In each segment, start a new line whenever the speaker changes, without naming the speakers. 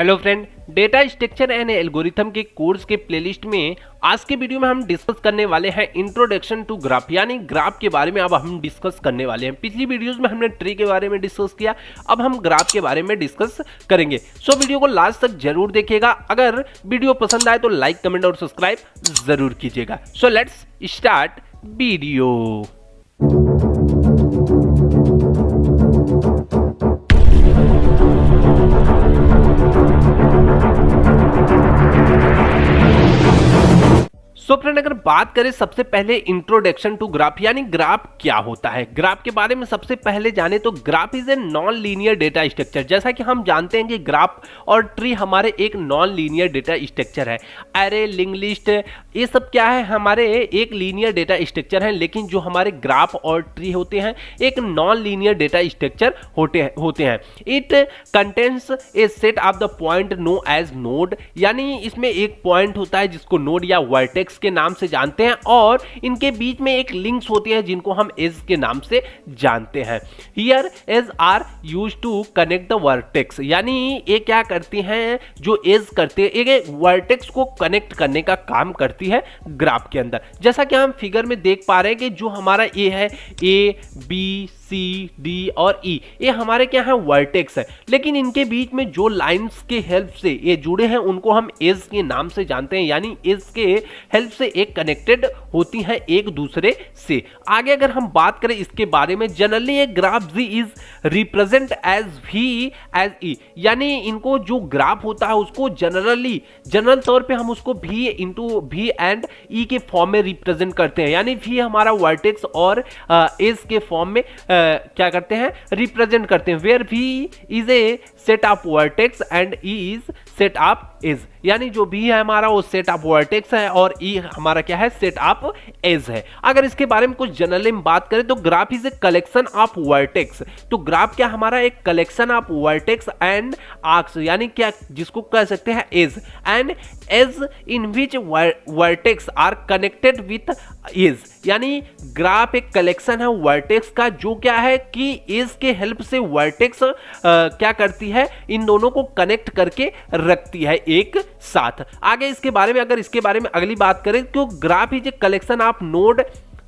Hello friend, data structure and algorithm के course के playlist में आज के वीडियो में हम डिस्कस करने वाले हैं इंट्रोडक्शन टू ग्राफ, यानी ग्राफ के बारे में अब हम डिस्कस करने वाले हैं। पिछली वीडियोस में हमने ट्री के बारे में डिस्कस किया, अब हम ग्राफ के बारे में डिस्कस करेंगे। सो वीडियो को लास्ट तक जरूर देखिएगा। अगर वीडियो पसंद आए तो लाइक, कमेंट और सब्सक्राइब जरूर कीजिएगा। So let's start video. तो फ्रेंड, अगर बात करें सबसे पहले इंट्रोडक्शन टू ग्राफ, यानी ग्राफ क्या होता है, ग्राफ के बारे में सबसे पहले जाने तो graph is a non linear data structure. जैसा कि हम जानते हैं कि ग्राफ और ट्री हमारे एक नॉन लीनियर डेटा स्ट्रक्चर है। एरे, लिंक लिस्ट, ये सब क्या है, हमारे एक लीनियर डेटा स्ट्रक्चर है। लेकिन जो हमारे ग्राफ और ट्री होते हैं एक नॉन लीनियर डेटा स्ट्रक्चर होते हैं। It contains a set of the point known as node, यानी इसमें एक पॉइंट होता है जिसको नोड या वर्टेक्स के नाम से जानते हैं, और इनके बीच में एक लिंक्स होती हैं जिनको हम एज के नाम से जानते हैं। Here edge are used to connect the vertex, यानी ये क्या करती हैं, जो एज करते हैं एक वर्टेक्स को कनेक्ट करने का काम करती है ग्राफ के अंदर। जैसा कि हम फिगर में देख पा रहे हैं कि जो हमारा ए है, ए बी सी डी और ई, ये हमारे क्या है, वर्टेक्स है। लेकिन इनके बीच में जो लाइंस के हेल्प से ये जुड़े हैं उनको हम एज के नाम से जानते हैं, यानी एज के हेल्प से एक कनेक्टेड होती हैं एक दूसरे से। आगे अगर हम बात करें इसके बारे में, जनरली एक graph G is represent as V as E, यानी इनको जो ग्राफ होता है उसको जनरल तौर पे हम उसको वी इंटू वी एंड ई के फॉर्म में रिप्रेजेंट करते हैं। यानी वी हमारा वर्टेक्स और एज के फॉर्म में क्या करते हैं, रिप्रेजेंट करते हैं। Where V is a set of vertex and E is set of edge, यानी जो भी है हमारा वो सेट ऑफ वर्टेक्स है और ई हमारा क्या है, सेट ऑफ एज है। अगर इसके बारे में कुछ जनरली में बात करें तो graph is a collection of vertex. तो ग्राफ क्या हमारा एक collection of vertex and arcs, यानी क्या जिसको कह सकते हैं edge, and edge in which vertex are connected with edge, यानी ग्राफ एक कलेक्शन है वर्टेक्स का जो क्या है कि एज के हेल्प से वर्टेक्स क्या करती है, इन दोनों को कनेक्ट करके रखती है एक साथ। आगे इसके बारे में अगर इसके बारे में अगली बात करें तो graph is a collection of node,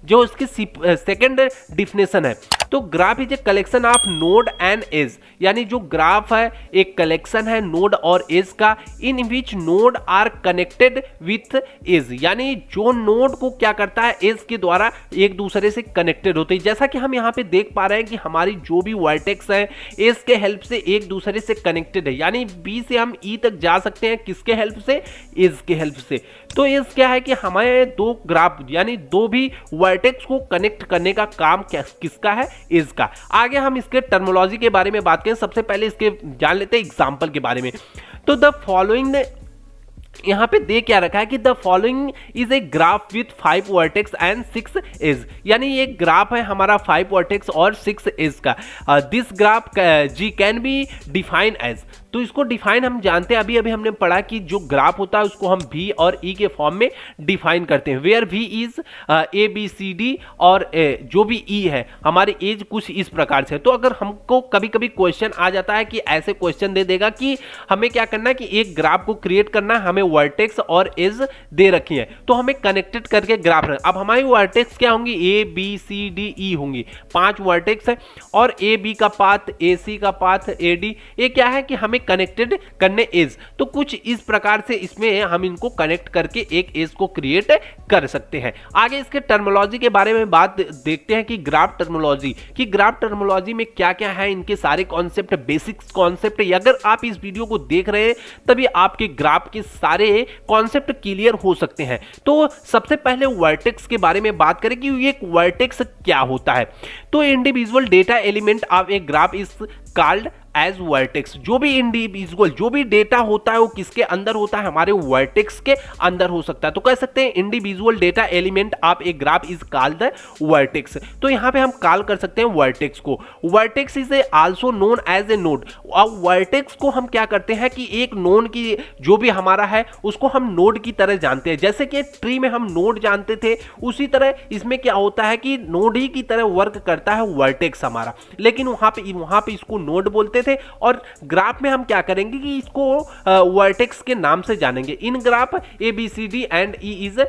जो इसकी सेकंड डिफिनेशन है। तो graph is a collection of node and edge, यानी जो ग्राफ है एक कलेक्शन है नोड और एज का, in which node are connected with edge, यानी जो नोड को क्या करता है, एज के द्वारा एक दूसरे से कनेक्टेड होते हैं। जैसा कि हम यहाँ पे देख पा रहे हैं कि हमारी जो भी वर्टेक्स है एज के हेल्प से एक दूसरे से कनेक्टेड है, यानी बी से हम ई तक जा सकते हैं किसके हेल्प से, एज के हेल्प से। तो एज क्या है कि हमारे दो ग्राफ यानी दो भी वर्टेक्स को कनेक्ट करने का काम किसका है, एज का। आगे हम इसके टर्मिनोलॉजी के बारे में बात करें, सबसे पहले इसके जान लेते हैं एग्जांपल के बारे में। तो द फॉलोइंग यहां पे दे क्या रखा है कि the following is a graph with 5 vertex and 6 edge, यानी ये ग्राफ है हमारा 5 वर्टेक्स और 6 एज का। This graph G can be define as, तो इसको डिफाइन हम जानते हैं, अभी हमने पढ़ा कि जो ग्राफ होता है उसको हम V और E के फॉर्म में डिफाइन करते हैं। Where V is A B C D और जो भी E है हमारी एज कुछ इस प्रकार से। तो अगर हमको कभी कभी क्वेश्चन आ जाता है कि ऐसे क्वेश्चन दे देगा कि हमें क्या करना है कि एक ग्राफ को क्रिएट करना है, हमें वर्टेक्स और एज दे रखी है, तो हमें कनेक्टेड करके ग्राफ रखना। अब हमारी वर्टेक्स क्या होंगी, A B C D E होंगी, 5 वर्टेक्स है, और A B का पाथ, A C का पाथ, A D, ये क्या है कि हमें कनेक्टेड करने एज। तो कुछ इस प्रकार से इसमें हम इनको कनेक्ट करके एक एज को क्रिएट कर सकते हैं। आगे इसके टर्मिनोलॉजी के बारे में बात देखते हैं कि ग्राफ टर्मिनोलॉजी में क्या क्या है, इनके सारे कॉन्सेप्ट, बेसिक्स कॉन्सेप्ट। अगर आप इस वीडियो को देख रहे हैं तभी आपके ग्राफ के सारे कॉन्सेप्ट क्लियर हो सकते हैं। तो सबसे पहले वर्टेक्स के बारे में बात करें कि एक वर्टेक्स क्या होता है। तो individual data element of a graph is called as vertex. जो भी इंडिविजुअल जो भी डेटा होता है वो किसके अंदर होता है, हमारे वर्टेक्स के अंदर हो सकता है। तो कह सकते हैं individual data element of a graph is called the vertex. तो यहाँ पे हम कॉल कर सकते हैं वर्टेक्स को। Vertex is also known as a node. अब वर्टेक्स को हम क्या करते हैं कि एक नोड की जो भी हमारा है उसको हम नोड की तरह जानते हैं। जैसे कि ट्री में हम नोड जानते थे उसी तरह इसमें क्या होता है कि नोड ही की तरह वर्क करता है वर्टेक्स हमारा, लेकिन वहां पे इसको नोड बोलते थे, और ग्राफ में हम क्या करेंगे कि इसको वर्टेक्स के नाम से जानेंगे। In graph A B C D and E is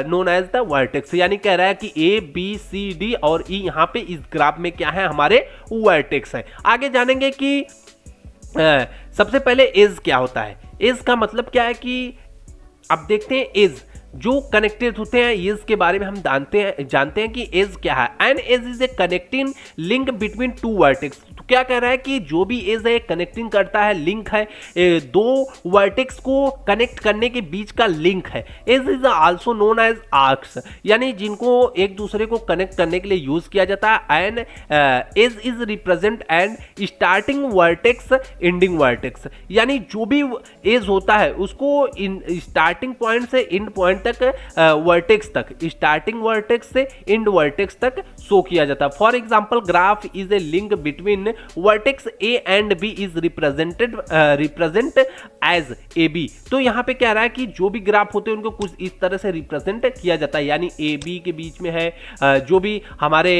known as the vertex, यानी कह रहा है कि ए बी सी डी और ई यहाँ पे इस ग्राफ में क्या है, हमारे वर्टेक्स है। आगे जानेंगे कि सबसे पहले एज क्या होता है। एज का मतलब क्या है कि अब देखते हैं एज जो कनेक्टेड होते हैं, एज के बारे में हम जानते हैं कि एज क्या है। An edge is a connecting link between two vertex. तो क्या कह रहा है कि जो भी एज है कनेक्टिंग करता है, लिंक है, दो वर्टेक्स को कनेक्ट करने के बीच का लिंक है। Edge is also known as arcs, यानी जिनको एक दूसरे को कनेक्ट करने के लिए यूज किया जाता है। And edge is represent and starting vertex ending vertex, यानी जो भी एज होता है उसको स्टार्टिंग पॉइंट से एंड पॉइंट तक, वर्टेक्स तक, स्टार्टिंग वर्टेक्स से एंड वर्टेक्स तक शो किया जाता है। For example graph is a link between vertex A and B is represent as A B. तो यहाँ पे कह रहा है कि जो भी ग्राफ होते हैं उनको कुछ इस तरह से रिप्रेजेंट किया जाता है, यानी ए बी के बीच में है जो भी हमारे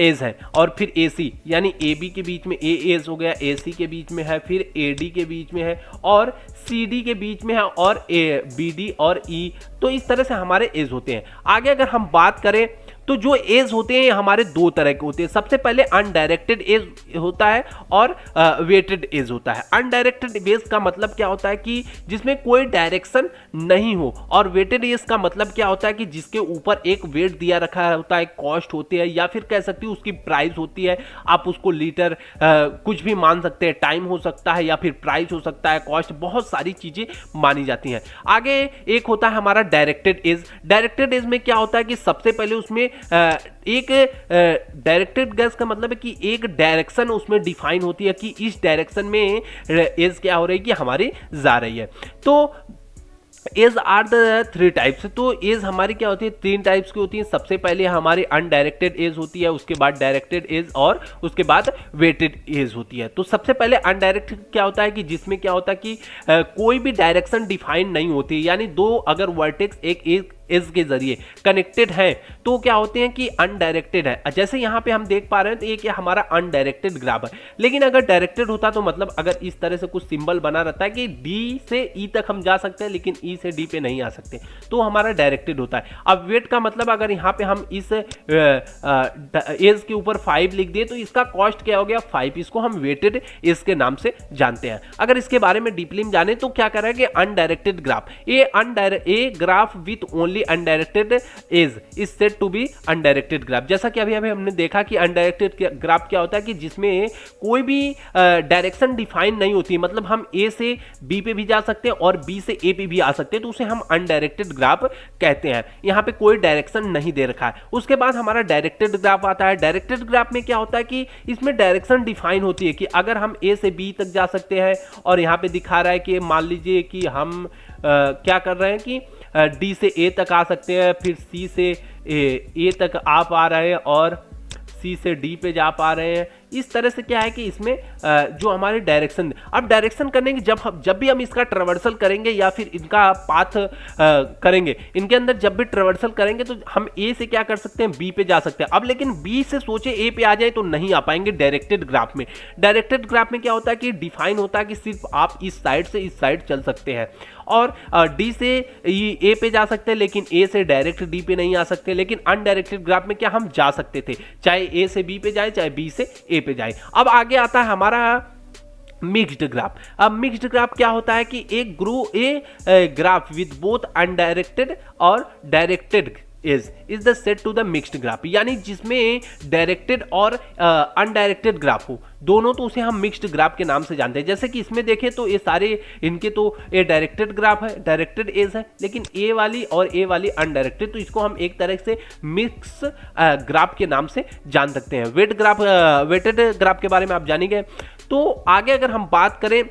एज है, और फिर ए सी, यानी ए बी के बीच में ए एज हो गया, ए सी के बीच में है, फिर ए डी के बीच में है, और सी डी के बीच में है, और ए बी डी और ई। तो इस तरह से हमारे एज होते हैं। आगे अगर हम बात करें तो जो एज होते हैं हमारे दो तरह के होते हैं। सबसे पहले अनडायरेक्टेड एज होता है और वेटेड एज होता है। अनडायरेक्टेड एज का मतलब क्या होता है कि जिसमें कोई डायरेक्शन नहीं हो, और वेटेड एज का मतलब क्या होता है कि जिसके ऊपर एक वेट दिया रखा होता है, कॉस्ट होती है, या फिर कह सकती है उसकी प्राइस होती है। आप उसको लीटर कुछ भी मान सकते हैं, टाइम हो सकता है, या फिर प्राइस हो सकता है, कॉस्ट, बहुत सारी चीजें मानी जाती हैं। आगे एक होता है हमारा डायरेक्टेड एज। डायरेक्टेड एज में क्या होता है कि सबसे पहले उसमें एक डायरेक्टेड गैस का मतलब है कि एक डायरेक्शन उसमें डिफाइन होती है कि इस डायरेक्शन में एज क्या हो रही है कि हमारी जा रही है। तो edge are the three types. तो एज हमारी क्या होती है, तीन टाइप्स की होती है। सबसे पहले हमारी अनडायरेक्टेड एज होती है, उसके बाद डायरेक्टेड एज, और उसके बाद वेटेड एज होती है। तो सबसे पहले अनडायरेक्टेड क्या होता है कि जिसमें क्या होता है कि कोई भी डायरेक्शन डिफाइन नहीं होती, यानी दो अगर वर्टेक्स एक एज के जरिए कनेक्टेड है तो क्या होते हैं कि अनडायरेक्टेड है। जैसे यहाँ पे हम देख पा रहे हैं तो ये क्या हमारा अनडायरेक्टेड ग्राफ है। लेकिन अगर डायरेक्टेड होता तो मतलब अगर इस तरह से कुछ सिंबल बना रहता है कि डी से ई तक हम जा सकते हैं लेकिन ई से डी पे नहीं आ सकते, तो हमारा डायरेक्टेड होता है। अब वेट का मतलब अगर यहाँ पे हम इस एज के ऊपर 5 लिख दिए तो इसका कॉस्ट क्या हो गया 5, इसको हम वेटेड एज के नाम से जानते हैं। अगर इसके बारे में डीपली जाने तो क्या कर रहा है कि undirected graph, a graph with only undirected edge is said to be undirected graph. जैसा कि अभी हमने देखा कि अनडायरेक्टेड ग्राफ क्या होता है कि जिसमें कोई भी डायरेक्शन डिफाइन नहीं होती, मतलब हम ए से बी पे भी जा सकते हैं और बी से ए पे भी आ सकते हैं, तो उसे हम अनडायरेक्टेड ग्राफ कहते हैं। यहाँ पे कोई डायरेक्शन नहीं दे रखा है। उसके बाद हमारा डायरेक्टेड ग्राफ आता है। डायरेक्टेड ग्राफ में क्या होता है कि इसमें डायरेक्शन डिफाइन होती है कि अगर हम ए से बी तक जा सकते हैं, और यहाँ पे दिखा रहा है कि मान लीजिए कि हम क्या कर रहे हैं कि डी से ए तक आ सकते हैं, फिर सी से ए तक आप आ रहे हैं, और सी से डी पे जा पा रहे हैं। इस तरह से क्या है कि इसमें जो हमारे डायरेक्शन, अब डायरेक्शन करने की जब भी हम इसका ट्रेवर्सल करेंगे या फिर इनका पाथ करेंगे, इनके अंदर जब भी ट्रेवर्सल करेंगे तो हम ए से क्या कर सकते हैं बी पे जा सकते हैं। अब लेकिन बी से सोचे ए पे आ जाए तो नहीं आ पाएंगे डायरेक्टेड ग्राफ में। डायरेक्टेड ग्राफ में क्या होता है कि डिफाइन होता है कि सिर्फ आप इस साइड से इस साइड चल सकते हैं, और डी से ए पे जा सकते हैं लेकिन ए से डायरेक्ट डी पे नहीं आ सकते। लेकिन अनडायरेक्टेड ग्राफ में क्या हम जा सकते थे, चाहे ए से बी पे जाए चाहे बी से ए पे जाए। अब आगे आता है हमारा मिक्स्ड ग्राफ। अब मिक्स्ड ग्राफ क्या होता है कि एक ग्राफ विद बोथ अनडायरेक्टेड और directed is the set to the mixed graph, यानी जिसमें डायरेक्टेड और अनडायरेक्टेड ग्राफ हो दोनों, तो उसे हम मिक्स्ड ग्राफ के नाम से जानते हैं। जैसे कि इसमें देखें तो ये सारे इनके तो ये डायरेक्टेड ग्राफ है, डायरेक्टेड एज है, लेकिन ए वाली और ए वाली अनडायरेक्टेड, तो इसको हम एक तरह से मिक्स ग्राफ के नाम से जान सकते हैं। वेटेड ग्राफ के बारे में आप जानेंगे। तो आगे अगर हम बात करें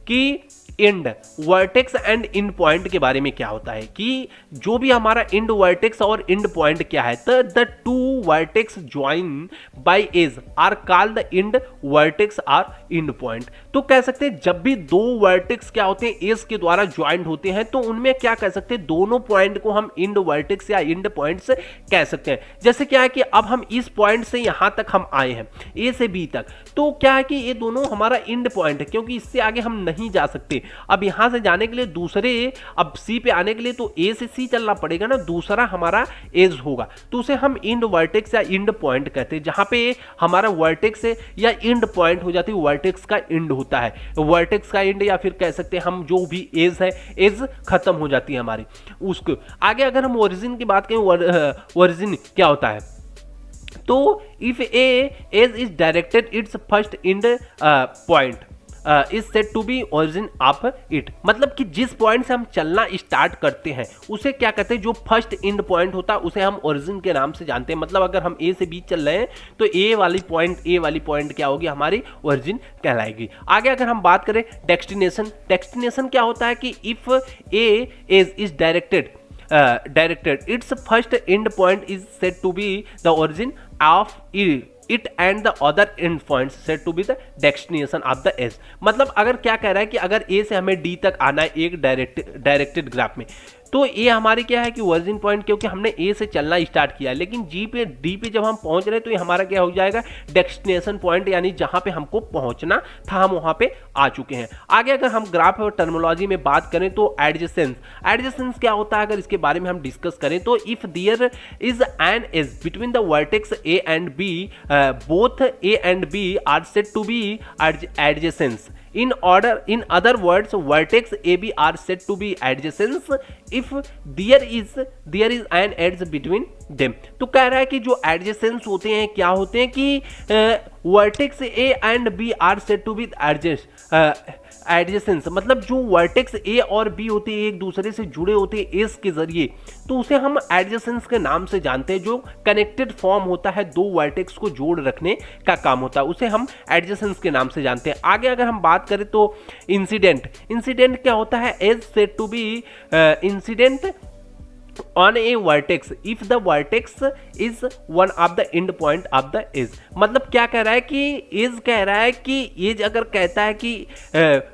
कि and vertex and and point के बारे में क्या होता है कि जो भी हमारा एंड वर्टेक्स और एंड पॉइंट क्या है, तो the two vertex join by edge are called the end vertex or end point. तो तो कह सकते हैं जब भी दो वर्टेक्स क्या होते हैं एज के द्वारा ज्वाइंट होते हैं तो उनमें क्या कह सकते हैं दोनों पॉइंट को हम इंड वर्टेक्स या इंड पॉइंट्स कह सकते हैं। जैसे क्या है कि अब हम इस पॉइंट से यहां तक हम आए हैं ए से बी तक, तो क्या है कि ये दोनों हमारा इंड पॉइंट है क्योंकि इससे आगे हम नहीं जा सकते। अब यहां से जाने के लिए दूसरे, अब सी पे आने के लिए तो ए से सी चलना पड़ेगा ना, दूसरा हमारा एज होगा, तो उसे हम इंड वर्टेक्स या इंड पॉइंट कहते हैं। जहां पे हमारा वर्टेक्स है या इंड पॉइंट हो जाती है, वर्टेक्स का इंड होता है, वर्टेक्स का इंड, या फिर कह सकते हैं हम जो भी एज है एज खत्म हो जाती है हमारी। उसको आगे अगर हम ओरिजिन की बात करें, ओरिजिन क्या होता है, तो if a edge is directed its first end point is set to be origin of it, मतलब कि जिस पॉइंट से हम चलना स्टार्ट करते हैं उसे क्या कहते हैं, जो फर्स्ट इंड पॉइंट होता है उसे हम ओरिजिन के नाम से जानते हैं। मतलब अगर हम ए से बी चल रहे हैं तो ए वाली पॉइंट क्या होगी, हमारी ओरिजिन कहलाएगी। आगे अगर हम बात करें डेस्टिनेशन, डेस्टिनेशन क्या होता है कि if a is directed its first end point is set to be the origin of it and the other end points set to be the destination of the edge. मतलब अगर क्या कह रहा है कि अगर ए से हमें डी तक आना है एक डायरेक्टेड ग्राफ में, तो ये हमारी क्या है कि ओरिजिन पॉइंट, क्योंकि हमने ए से चलना स्टार्ट किया, लेकिन जी पे डी पे जब हम पहुंच रहे हैं तो ये हमारा क्या हो जाएगा, डेस्टिनेशन पॉइंट, यानी जहां पे हमको पहुंचना था हम वहां पे आ चुके हैं। आगे अगर हम ग्राफ और टर्मिनोलॉजी में बात करें तो एडजेसेंस, एडजेसेंस क्या होता है अगर इसके बारे में हम डिस्कस करें तो if there is an edge between the vertex A and B, both A and B are said to be adjacence. In other words, vertex AB are said to be adjacent if there is an edge between them। तो कह रहा है कि जो adjacent होते हैं क्या होते हैं कि vertex A and B are said to be adjacence, मतलब जो वर्टेक्स ए और बी होते हैं एक दूसरे से जुड़े होते हैं एस के जरिए, तो उसे हम एडजेसेंस के नाम से जानते हैं। जो कनेक्टेड फॉर्म होता है, दो वर्टेक्स को जोड़ रखने का काम होता है, उसे हम एडजेसेंस के नाम से जानते हैं। आगे अगर हम बात करें तो इंसिडेंट, इंसिडेंट क्या होता है, edge said to be incident on a vertex if the vertex is one of the end point of the edge। मतलब क्या कह रहा है कि एज कह रहा है कि एज अगर कहता है कि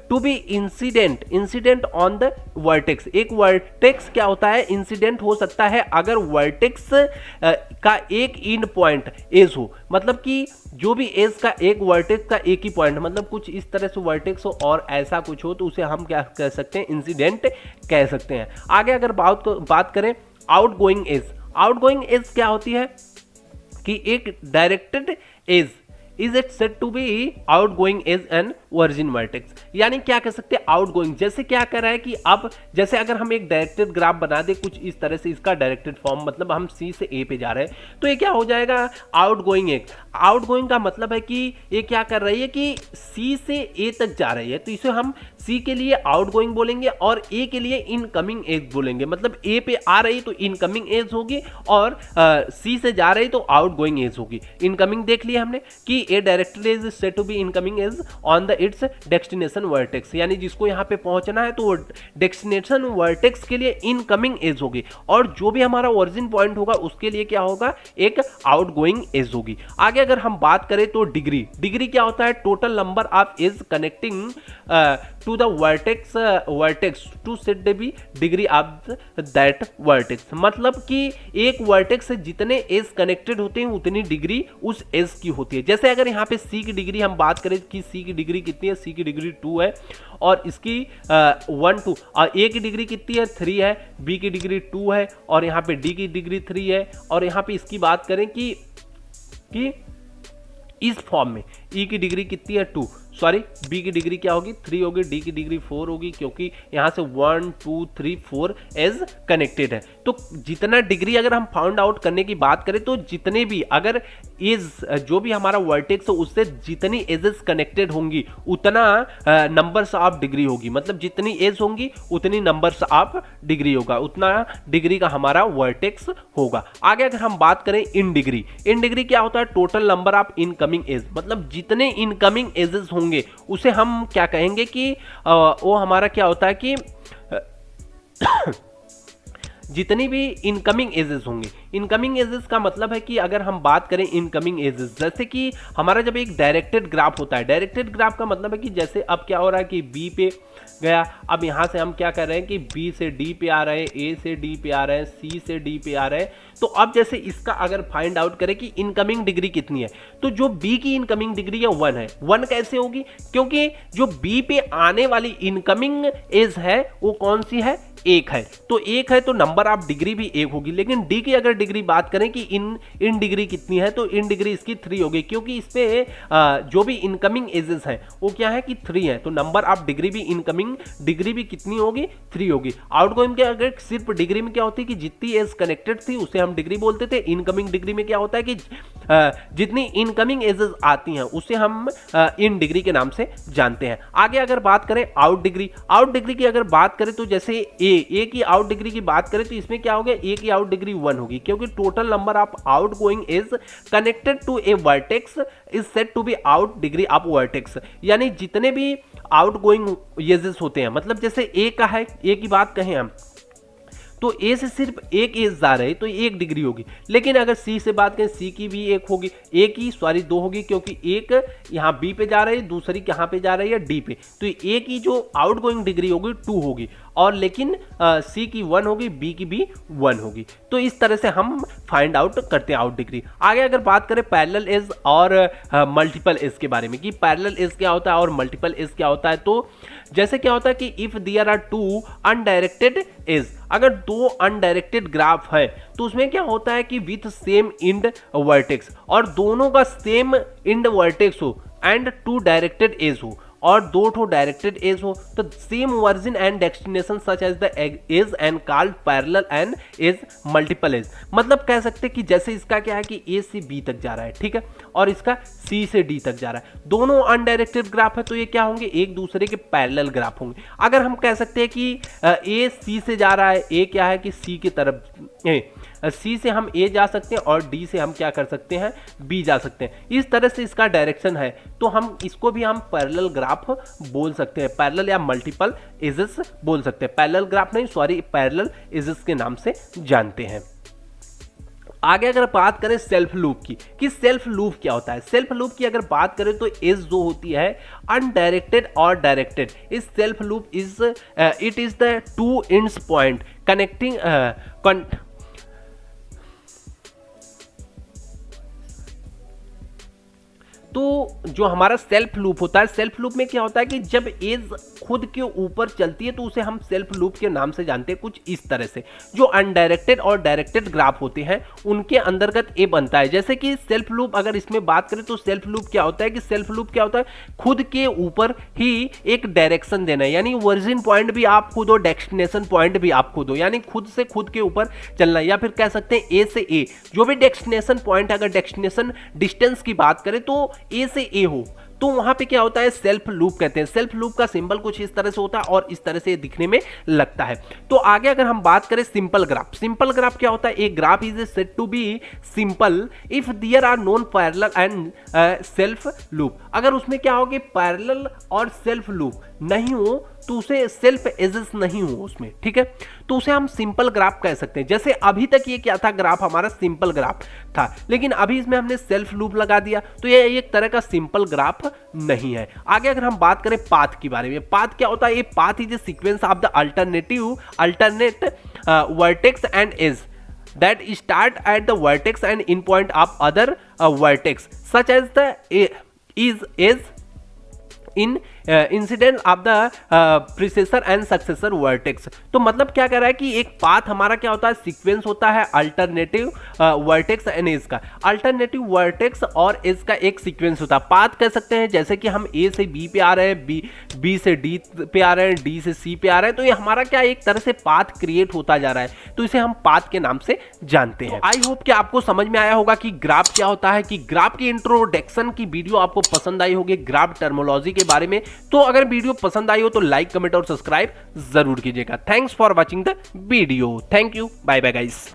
to be incident on the vertex, एक वर्टेक्स क्या होता है, इंसिडेंट हो सकता है अगर वर्टेक्स का एक इंड पॉइंट एज हो, मतलब कि जो भी एज का एक वर्टेक्स का एक ही पॉइंट, मतलब कुछ इस तरह से वर्टेक्स हो और ऐसा कुछ हो, तो उसे हम क्या कह सकते हैं, इंसिडेंट कह सकते हैं। आगे अगर बात करें आउटगोइंग एज, आउटगोइंग एज क्या होती है कि एक directed edge is it said to be outgoing edge an origin vertex, यानी क्या कह सकते हैं आउटगोइंग। जैसे क्या कर रहा है कि अब जैसे अगर हम एक डायरेक्टेड ग्राफ बना दे कुछ इस तरह से, इसका डायरेक्टेड फॉर्म, मतलब हम सी से ए पे जा रहे हैं, तो ये क्या हो जाएगा, आउटगोइंग एज। आउटगोइंग का मतलब है कि ये क्या कर रही है कि सी से ए तक जा रही है, तो इसे हम सी के लिए आउटगोइंग बोलेंगे और ए के लिए इनकमिंग एज बोलेंगे। मतलब ए पे आ रही तो इनकमिंग एज होगी और सी से जा रही तो आउटगोइंग एज होगी। इनकमिंग देख लिया हमने कि a directed edge is said to be incoming edge on the its destination vertex, यानी जिसको यहाँ पे पहुंचना है तो डेस्टिनेशन वर्टेक्स के लिए इनकमिंग एज होगी, और जो भी हमारा ओरिजिन पॉइंट होगा उसके लिए क्या होगा, एक आउटगोइंग एज होगी। आगे अगर हम बात करें तो डिग्री, डिग्री क्या होता है, total number of edge connecting to the vertex to set the be degree of that vertex. मतलब कि एक वर्टेक्स से जितने एज कनेक्टेड होते हैं उतनी डिग्री उस एज की होती है। जैसे अगर यहाँ पे सी की डिग्री हम बात करें कि सी की डिग्री कितनी है, सी की डिग्री 2 है और इसकी 1 2, और ए की डिग्री कितनी है, 3 है, बी की डिग्री 2 है और यहाँ पे डी की डिग्री 3 है, और यहाँ पे इसकी बात करें कि इस फॉर्म में ई की डिग्री कितनी है, 2, सॉरी बी की डिग्री क्या होगी, 3 होगी, डी की डिग्री 4 होगी, क्योंकि यहाँ से 1 2 3 4 एज कनेक्टेड है। तो जितना डिग्री अगर हम फाउंड आउट करने की बात करें तो जितने भी अगर एज जो भी हमारा वर्टेक्स है उससे जितनी एजेस कनेक्टेड होंगी उतना नंबर्स ऑफ डिग्री होगी, मतलब जितनी एज होंगी उतनी नंबर्स ऑफ डिग्री होगा, उतना डिग्री का हमारा वर्टेक्स होगा। आगे अगर हम बात करें इन डिग्री, इन डिग्री क्या होता है, total number of incoming edge, मतलब जितने इनकमिंग एजेस होंगे उसे हम क्या कहेंगे कि वो हमारा क्या होता है कि जितनी भी इनकमिंग एजेस होंगे, इनकमिंग एजेस का मतलब है कि अगर हम बात करें इनकमिंग एजेस, जैसे कि हमारा जब एक डायरेक्टेड ग्राफ होता है, डायरेक्टेड ग्राफ का मतलब है कि जैसे अब क्या हो रहा है कि बी पे गया, अब यहाँ से हम क्या कर रहे हैं कि बी से डी पे आ रहे हैं, ए से डी पे आ रहे हैं, सी से डी पे आ रहे हैं। तो अब जैसे इसका अगर फाइंड आउट करें कि इनकमिंग डिग्री कितनी है, तो जो बी की इनकमिंग डिग्री है 1 है। 1 कैसे होगी? क्योंकि जो बी पे आने वाली इनकमिंग एज है वो कौन सी है? 1 है। तो 1 है तो नंबर ऑफ डिग्री भी 1 होगी। लेकिन डी की अगर डिग्री बात करें कि इन डिग्री कितनी है, तो इन डिग्री इसकी 3 होगी, क्योंकि इस पे जो भी इनकमिंग एजेस हैं वो क्या है कि 3 है। तो नंबर ऑफ डिग्री भी, इनकमिंग डिग्री भी कितनी होगी? 3 होगी। आउटगोइंग के अगर सिर्फ डिग्री में क्या होती है कि जितनी एज कनेक्टेड थी उसे हम डिग्री बोलते थे। इनकमिंग डिग्री में क्या होता है कि जितनी इनकमिंग एजेस आती हैं उसे हम इन डिग्री के नाम से जानते हैं। आगे अगर बात करें आउट डिग्री, आउट डिग्री की अगर बात करें तो जैसे ए की आउट डिग्री की बात करें तो इसमें क्या हो गया? ए की आउट डिग्री 1 होगी, क्योंकि total number of outgoing is connected to a vertex is set to be out degree of vertex. यानी जितने भी आउट गोइंग एजेस होते हैं, मतलब जैसे ए का है, ए की बात कहें हम तो ए से सिर्फ एक एज जा रहे तो 1 डिग्री होगी। लेकिन अगर सी से बात करें, सी की भी 1 होगी, ए की 2 होगी, क्योंकि एक यहाँ बी पे जा रही है, दूसरी कहाँ पे जा रही है? डी पे। तो ए की जो आउट गोइंग डिग्री होगी 2 होगी, और लेकिन सी की 1 होगी, बी की भी 1 होगी। तो इस तरह से हम फाइंड आउट करते हैं आउट डिग्री। आगे अगर बात करें पैरेलल एज और मल्टीपल एज के बारे में कि पैरेलल एज क्या होता है और मल्टीपल एज क्या होता है, तो जैसे क्या होता है कि if there are 2 undirected edge, अगर 2 अनडायरेक्टेड ग्राफ है तो उसमें क्या होता है कि विथ सेम इंड वर्टेक्स, और दोनों का सेम इंड वर्टेक्स हो एंड 2 डायरेक्टेड एज हो और 2 डायरेक्टेड एज हो, तो same origin and destination such edge the edge and called parallel and edge multiple edge. मतलब कह सकते हैं कि जैसे इसका क्या है कि ए से बी तक जा रहा है, ठीक है, और इसका सी से डी तक जा रहा है, दोनों अनडायरेक्टेड ग्राफ है, तो ये क्या होंगे? एक दूसरे के पैरेलल ग्राफ होंगे। अगर हम कह सकते हैं कि ए सी से जा रहा है, ए क्या है कि सी की तरफ, सी से हम ए जा सकते हैं और डी से हम क्या कर सकते हैं? बी जा सकते हैं। इस तरह से इसका डायरेक्शन है, तो हम इसको भी हम पैरेलल ग्राफ बोल सकते हैं, पैरेलल या मल्टीपल एजेस बोल सकते हैं। पैरेलल ग्राफ नहीं, सॉरी, पैरेलल एजेस के नाम से जानते हैं। आगे अगर बात करें सेल्फ लूप की कि सेल्फ लूप क्या होता है, सेल्फ लूप की अगर बात करें तो एज जो होती है अनडायरेक्टेड और डायरेक्टेड, इस self loop is it is the 2 ends point connecting तो जो हमारा सेल्फ लूप होता है, सेल्फ लूप में क्या होता है कि जब एज खुद के ऊपर चलती है तो उसे हम सेल्फ लूप के नाम से जानते हैं। कुछ इस तरह से जो अनडायरेक्टेड और डायरेक्टेड ग्राफ होते हैं उनके अंतर्गत ए बनता है। जैसे कि सेल्फ लूप अगर इसमें बात करें तो सेल्फ लूप क्या होता है कि सेल्फ लूप क्या होता है? खुद के ऊपर ही एक डायरेक्शन देना है, यानी ओरिजिन पॉइंट भी आप खुद हो, डेस्टिनेशन पॉइंट भी आप खुद हो, यानी खुद से खुद के ऊपर चलना है। या फिर कह सकते हैं ए से ए, जो भी डेस्टिनेशन पॉइंट, अगर डेस्टिनेशन डिस्टेंस की बात करें तो ए से ए हो, तो वहां पे क्या होता है? सेल्फ लूप कहते हैं। सेल्फ लूप का सिंबल कुछ इस तरह से होता है और इस तरह से दिखने में लगता है। तो आगे अगर हम बात करें सिंपल ग्राफ, सिंपल ग्राफ क्या होता है? एक graph is said to be simple if there are non parallel and self loop. अगर उसमें क्या होगी? पैरेलल और सेल्फ लूप नहीं हो तो उसे सेल्फ एजेस नहीं हो उसमें, ठीक है, तो उसे हम सिंपल ग्राफ कह सकते हैं। जैसे अभी तक ये क्या था? ग्राफ हमारा सिंपल ग्राफ था, लेकिन अभी इसमें हमने सेल्फ लूप लगा दिया तो ये एक तरह का सिंपल ग्राफ नहीं है। आगे अगर हम बात करें पाथ के बारे में, पाथ क्या होता है? ये path is a sequence of the alternate vertex and edge that start at the vertex and end point of other vertex such as the is in incident of the predecessor and successor vertex. तो मतलब क्या कह रहा है कि एक path हमारा क्या होता है? सीक्वेंस होता है अल्टरनेटिव वर्टेक्स एंड एज का, अल्टरनेटिव वर्टेक्स और एज का एक सीक्वेंस होता है। पाथ कह सकते हैं जैसे कि हम ए से बी पे आ रहे हैं, बी से डी पे आ रहे हैं, डी से सी पे आ रहे हैं, तो ये हमारा क्या एक तरह से पाथ क्रिएट होता जा रहा है, तो इसे हम पाथ के नाम से जानते हैं। आई होप कि आपको समझ में आया होगा कि ग्राफ क्या होता है, कि ग्राफ की इंट्रोडक्शन की वीडियो आपको पसंद आई होगी ग्राफ टर्मोलॉजी के बारे में। तो अगर वीडियो पसंद आई हो तो लाइक, कमेंट और सब्सक्राइब जरूर कीजिएगा। Thanks for watching the video. Thank you, bye bye guys.